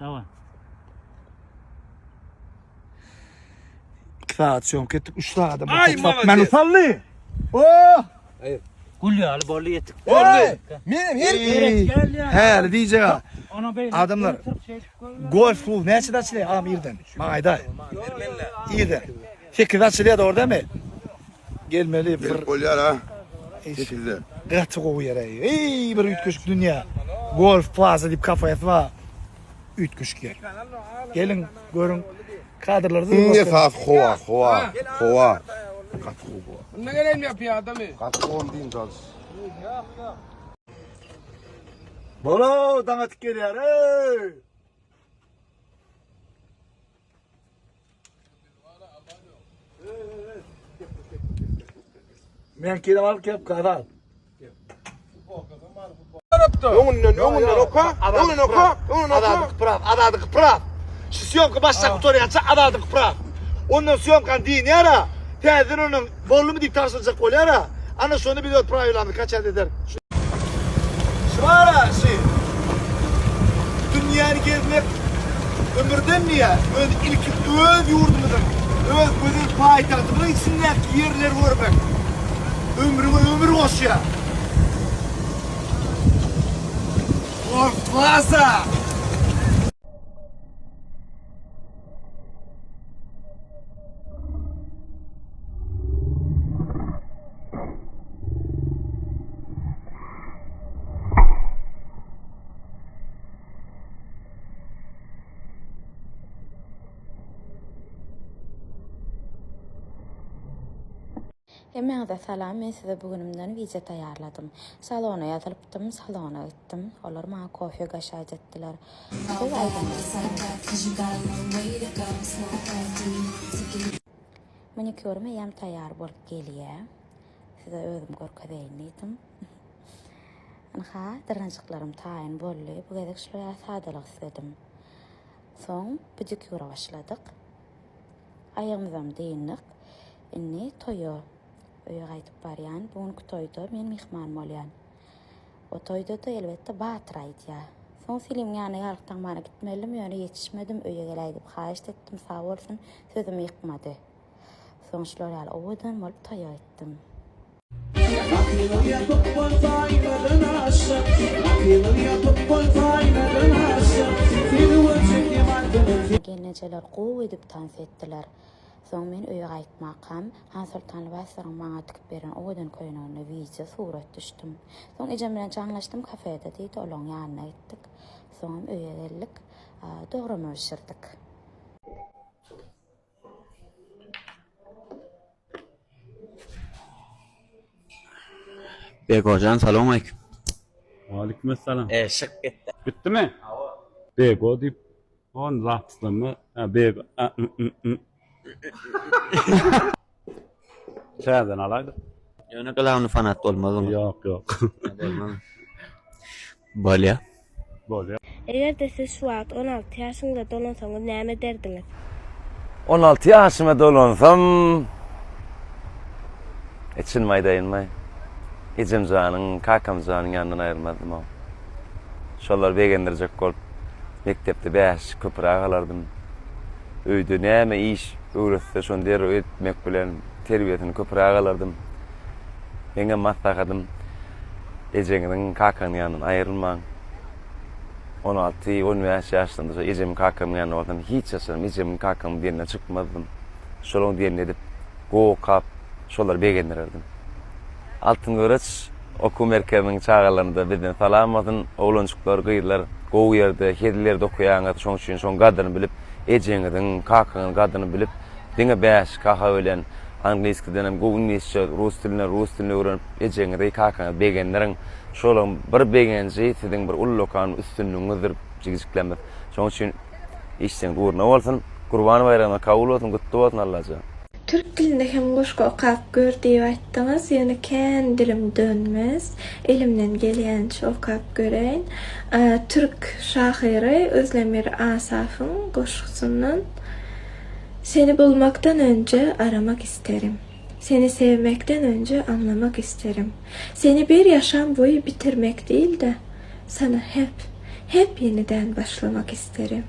Tamam. 2 saat sonra kettik 3 saat. Ay, Mehmet. Ben usallı. Oh! Gülyalı borlu yetik. Hey! Benim Gel ya. He, diyecek ha. Ona böyle Adamlar golf klub ne açıdan açılıyor? Ağam yerden. Mayda. İyiden. 8 açılıyor da orada mı? Gelmeli bir Kolyar ha. Şekilde. gıhtı kovu yere. Ey bir ütküşük dünya. Golf plaza deyip kafaya var. Ütküşük gel. Gelin görün kadrları da. Ne saat hova. Kat hova. Ne geleyim yapıyor adamı? Kat hova diyeyim çalış. Bolo damatik geliyor. Hey! Men kedem alıp kep kadar. Yonundan oka. Adadık prav. Şu siyonka başta kutorya açsa adadık prav. Ondan siyonkan deyin yara. Tezin onun borlu mu deyip tarsılacak kol yara. Ana şunu bir dört prav yulandı kaç elde eder. Şu var ha şey. Dünyayı gezmek ömürden mi ya? Öz yurdumuzun. Öz gözün payitahtımın içindeki yerleri görmek. Ömür hoş ya. Plaza. Emeğde salam, men size bugünümden video tayarladım. Salona yatılıptım, salona gittim. Onlar bana kofe gaşaj ettiler. Siz aydınız. Manikürüm yem tayar bolup geliye. Size özüm görkezeyindim. Anha, dırnancıklarım tayin bollu. Bu gedek şuraya sadalık istedim. Son, pediküre başladık. Ayağımızam deyinlik. Inni toyu. Öýe gaýtyp barýan, buňky toýda men mihman bolýan. O toýda da elbetde Batyr aýdýa. Soň film ýany ýalykdan bana gitmelim, ýöne ýetişmedim, öýe gelýär diýip haýyş etdim, sag bolsun, sözüm ýykmady. Soň şolar ýaly owadan bolup toýa gitdim. Gelnejeler gowy edip tans etdiler. Soň men öýe gaýtmakam, Han Sultan Basyryň maňa tikip beren owadan köýnegine video surat düşdüm. Soň ejem bilen jaňlaşdym kafede diýdi, olaň ýanyna gitdik. Soň öýe geldik, dograma öşürdik. Bek hocan salam aleyküm. Aleykümselam. Şık gitti. Bitti mi? Bek o deyip on rahatsızlığımı bek Çaydan alaydı. Yöne kalavunu fanat olmaz mı? Yok. Bolya. Böyle. Eger de siz şu wagt 16 ýaşyňda dolansaňyz näme derdiňiz? 16 ýaşyma dolansam için maýdaýynmy? Ejim janyň, kakam janyň ýanyndan aýrmadym. Şolar begendirjek bolup mektepde bäş köpürak alardym. Öýde näme iş öwretse şonu der etmek bilen terbiýetini köpürak alardym. Meňe maslahatym ejeňiň kakanyň ýanyndan aýrylmaň. 16-15 ýaşlarynda ejem kakam ýanyna bardim. Hiç ýaşarym ejem kakam birine çykmadym. Şolaň diýen edip go kap şolar begendirerdim. Altın göreç okum merkezining çağalarynda bizden salamatyn oglançyklar gyýylar gowy ýerde hediler okuýan şoň üçin şoň gadyny bilip ejeňiň kakanyň gadyny bilip diňe bäş kaka bilen angliskiden hem goňyşy rus diline öwrenip ejeňiň kakanyň begenleriň şolaň bir begenji siziň bir ullokan üstünlüğüňizdir jigişiklenmek. Şoň üçin işçiň gurna bolsun, Kurban bayramy kabul bolsun, gutly bolsun Allaha. Türk dilinde hem goşga okap gör diýip aýtdyňyz, ýöne kän dilim dönmez. Elimden gelýänçe okap göreň. Türk şahyry Özlemir Asafyň goşgusyndan seni bulmaktan önce aramak isterim. Seni sevmekten önce anlamak isterim. Seni bir yaşam boyu bitirmek değil de sana hep hep yeniden başlamak isterim.